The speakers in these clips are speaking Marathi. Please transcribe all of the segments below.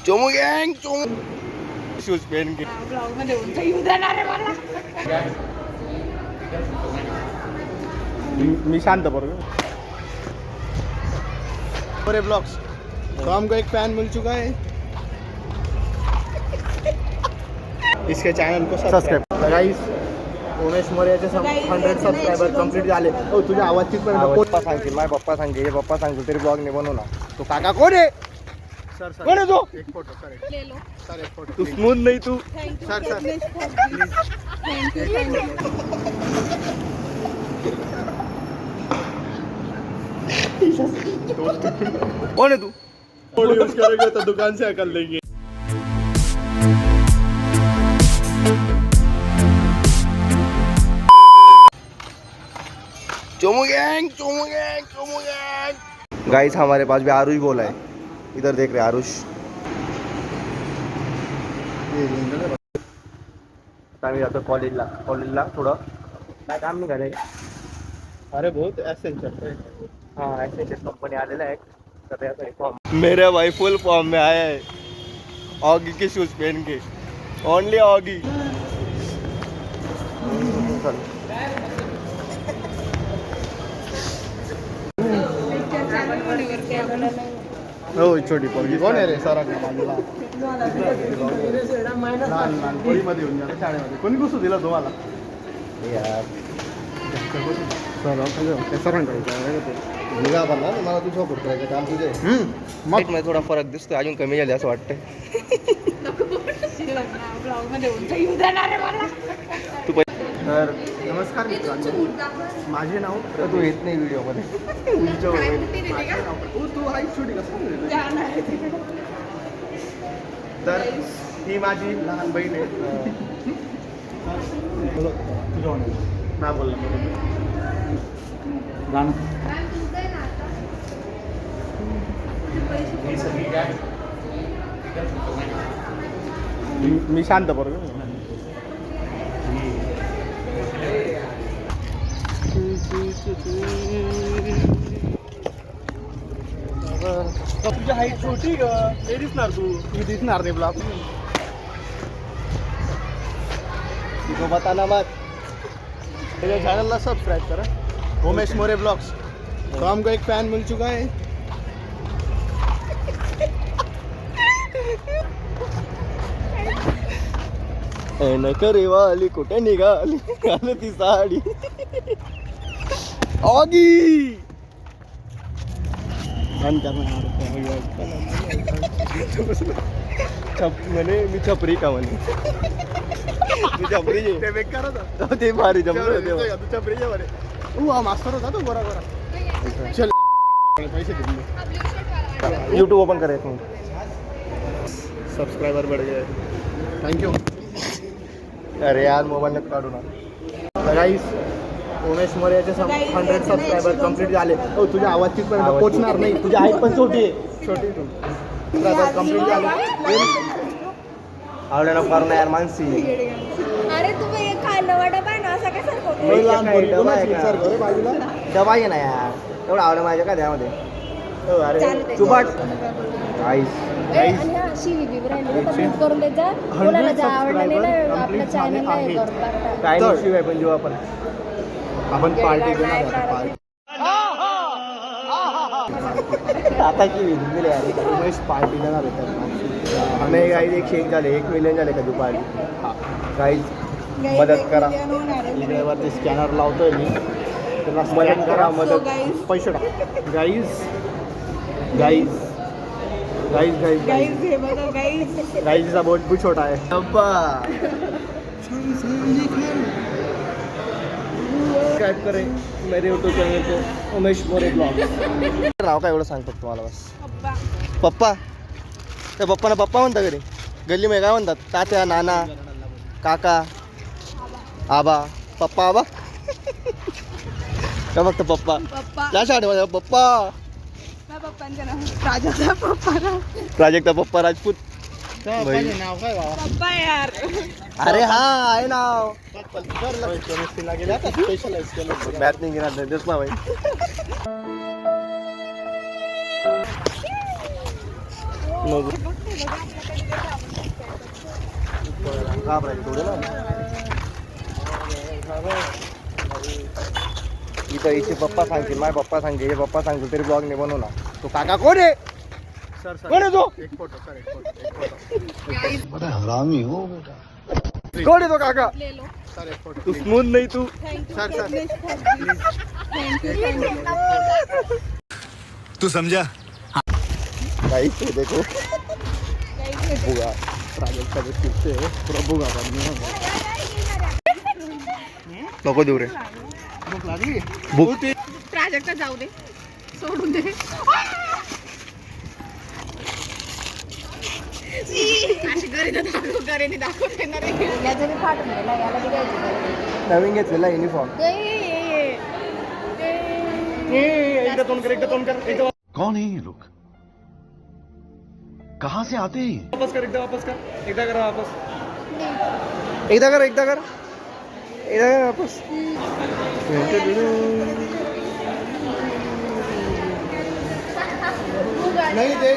चोमू गँग शूज पहन के ब्लॉग मध्ये उंच येऊ देणार आहे मला. मी शांत बरोबर. पूरे ब्लॉग्स तो हमको एक फैन मिल चुका है. इसके चॅनल को सबस्क्राईब गाईस. उमेश मोरेचे 100 सबस्क्रायबर कंप्लीट झाले. ओ तुझ्या आवाजची पण पप्पा सांगतील. माझे पप्पा सांगतील. हे पप्पा सांगतील तरी ब्लॉग नाही बनवू ना. तो काका कोण आहे? सर कोण आहे तो? एक फोटो सर. ले लो. सर एक फोटो. तू स्मूथ नाही तू. थँक यू सर सर कौन है तू? यूज करेंगे तो दुकान से अकल लेंगे. चोमू गैंग चोमू गैंग चोमू गैंग. गाइस हमारे पास भी आरुष बोला है. इधर देख रहे आरुष. आम्ही जातो कॉलेजला थोडं काय काम नाही करायचं. अरे बहुत एसेंशियल. हाँ एसेंशियल कंपनी आलेला आहे. मेरा भाई फुल फॉर्म में आया है. ऑगी के शूज पहन के. Only Oggy. हो छोटी पोरगी कोण आहे रे? सरांना बाजूला लहान पोरीमध्ये येऊन जातं शाळेमध्ये. कोणी घुसू दिला तुम्हाला? यार निघा बनला मला तू सपोर्ट करायचं काम तुझे. मग मला थोडा फरक दिसतोय. अजून कमी झाले असं वाटतंय. ब्लॉग मध्ये उंच येऊ देणार आहे मला. तर नमस्कार मित्रांनो. माझे नाव तू येत नाही व्हिडिओमध्ये. तू हाईट छोटी कसं. तर ही माझी लहान बहीण आहे. ना बोल मी शांत बरोबर. तुझी हाईट छोटी ग. ते दिसणार तू. ती दिसणार नाही ब्लॉग. तो बताना मत. मेरे चैनल ला सब्सक्राइब करा. उमेश मोरे ब्लॉग्स. तो हमको एक फैन मिल चुका है. नकरे वाली कुठे निघाली घाल ती साडी. ऑगी म्हणे मी छपरी का म्हणे. तू छपरी ते बेकार होता. ते भारी जमलं तू छपरी म्हणे. मास्तर होता तो गोरा गोरा. चल पैसे दिले. यूट्यूब ओपन करायचं. सब्सक्राइबर बढ़ गए. थँक्यू. अरे यार मोबाईल नको काढू ना. गाईस उमेश मोरेचे 100 सबस्क्रायबर कंप्लीट झाले. ओ तुझ्या आवाजची पण पोचणार नाही. तुझी हाईट पण छोटी आहे. छोटी तू सबस्क्रायबर कंप्लीट झाले. आवडे ना फार यार मानसी. अरे तुम्ही एक खायला वाटा पाय ना असं काय सारखं. डबा आहे ना यार. एवढं आवडलं माझ्या का त्यामध्ये. चुबाट गाईस करून द्यायचा. कोणाला जर आवडलं नाही ना आपल्या चॅनलला हे करून टाकता. काय शिवाय पण जेव्हा आपण पार्टी देणार. आता की दिले यार. उमेश पार्टी देणार होता. हमें गाईज 101 झाले. 1 मिलियन झाले का तू पार्टी. गाईज मदत करा. इकडे स्कॅनर लावतोय मी. त्यांना मदत करा. मदत पैसे टाक. Guys guys guys guys guys गाईजचा बोट भी छोटा आहे. सब्सक्राइब करें मेरे यूट्यूब चैनल को उमेश मोरे ब्लॉग. नाव काय एवढं सांगतो तुम्हाला बस. पप्पा. त्या पप्पाना पप्पा म्हणता घरी. गल्लीमध्ये काय म्हणतात? तात्या नाना काका आबा. पप्पा आबा का फक्त पप्पा. त्या शाळेमध्ये पप्पा. पप्पांचं नाव राजाचा पप्पा. प्राजक्ता पप्पा राजपूत. नाव काय पप्पा यार. अरे हा आहे नाव. मॅथ नाही घेणार देस ना भाई. घाबरायचं थोडं ना. इथं इथे पप्पा सांगतील, माझे पप्पा सांगतील, हे पप्पा सांगतील तरी ब्लॉग नाही बनवणार. तो काका कोण आहे? सर कोण आहे तो? एक फोटो सर, एक फोटो. बड़ा हरामी हो बेटा. कोण आहे तो काका? सर एक फोटो. तू स्मूथ नाही तू. सर सर तू समझा. गाइस ये देखो बुगा प्राजक्त का जो चिप्स है पूरा बुगा बनने नको देऊ रे. भूक लागली. भूक प्राजक्त जाऊ दे, सोडून दे. अशी घरी तर घरी दाखवते ना रे. याचं मी फाटून गेला, याला बी द्यायचं. नवीन घेतलेला युनिफॉर्म. एकदा तोंड कर, एकदा तोंड कर, एकदा कौन है ये लोग? कहाँ से आते हैं? वापस कर, एकदा वापस कर, एकदा कर वापस, एकदा कर, एकदा कर, एकदा कर वापस. नहीं दे.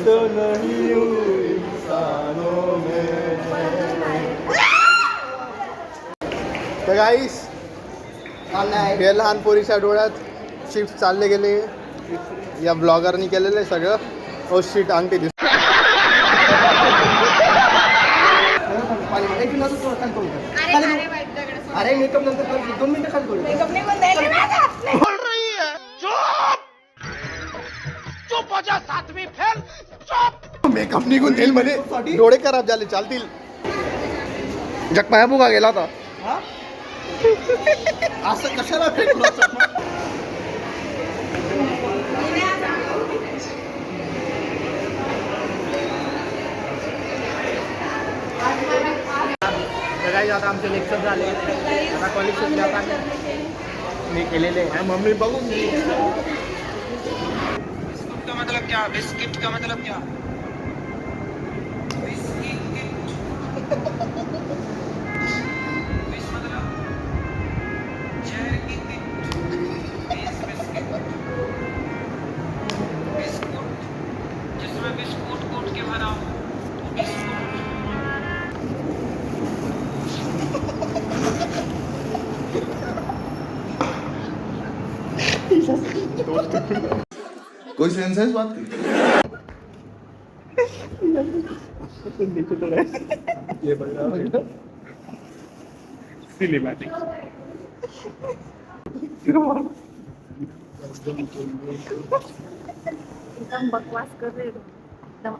तो नहीं हूँ इंसानों में. तर गाईस हे लहान पोरीच्या डोळ्यात चिप्स चालले गेले. या ब्लॉगरनी केलेलं आहे सगळं. ओ शीट अंगठी दिसत. अरे मेकअप नंतर 2 मिनिटं खाली करू. मेकअप निघून जाईल मध्ये. डोळे खराब झाले, चालतील. जगमाया बुगा गेला होता. असं कशाला फेकलं? काही आता आमचे लेक्चर झाले. आता कॉलेज सुटले. आता मी केलेले आहे. मम्मी बघून घे. बिस्कुट का मतलब क्या? बिस्किट का मतलब क्या? बिस्कुट जिसमें बिस्कुट कूट के भरा हो. कोई सेंस है इस बात की? ये बघा सिनेमैटिक. एकदम बकवास कर रहे हो. एकदम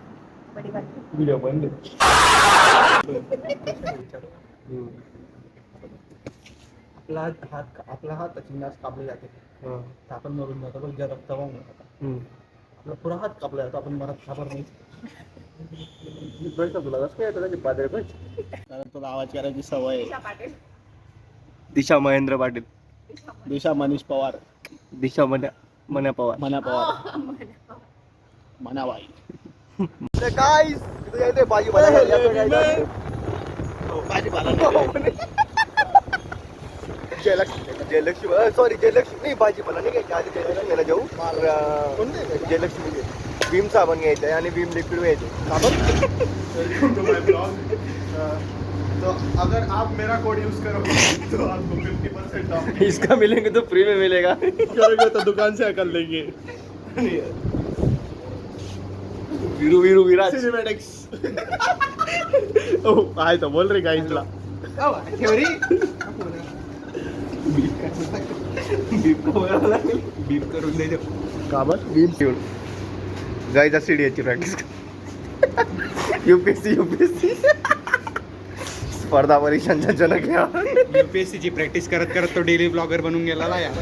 बड़ी बात. व्हिडिओ बंद. आपला हात चिन्हास कापले जाते. तर आपण मरून जातो. पण ज्या रक्त वाहून जातात. आपला पुरा हात कापला जातो. आपण मरत खबर नाही. तुला कसं काय त्याची पातळी पण. कारण तुला आवाज करायची सवय आहे. दिशा महेंद्र पाटील. दिशा मनीष पवार. दिशा मन्या पवार. मना पवार. मनाबाई. गाईस इथे जायचंय भाजीपाला. जयलक्ष्मी सॉरी जयलक्ष्मी नाही, भाजीपाला नाही घ्यायची. आधी जयलक्ष्मीला जाऊ. जयलक्ष्मी भीम साबण घ्यायचं आहे आणि भीम लिक्विड घ्यायचं. तो अगर आप मेरा कोड यूज करोगे तो आपको 50% ऑफ इसका मिलेंगे तो फ्री में मिलेगा. करोगे तो दुकान से अकल लेंगे. वीरू वीरू विराज. सिनेमैटिक्स. ओ आहे तो बोल रे गाइसला. बीप करून द्यायचं का बस. बीप ठेवून गायचा सीडीची प्रॅक्टिस. युपीएससी स्पर्धा परीक्षांच्या जनक या. UPSC ची प्रॅक्टिस करत करत तो डेली ब्लॉगर बनून गेला यार.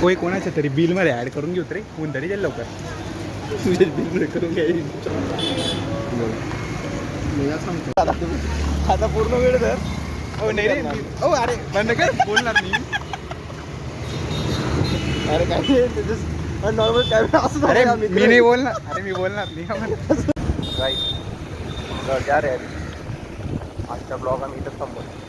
होय कोणाच्या तरी बिल मध्ये ऍड करून घेऊ रे. कोण तरी जाईल लवकर. तुझे बिल करून घ्यायची. आता पूर्ण वेळ धर. हो नाही रे. ओ अरे बंद कर. बोलणार मी. अरे काय नॉर्मल कॅमेरा असं. अरे मी नाही बोलणार. अरे मी बोलणार नाही. राईट तर त्या रे आजचा ब्लॉग आम्ही इथंच थांबवतो.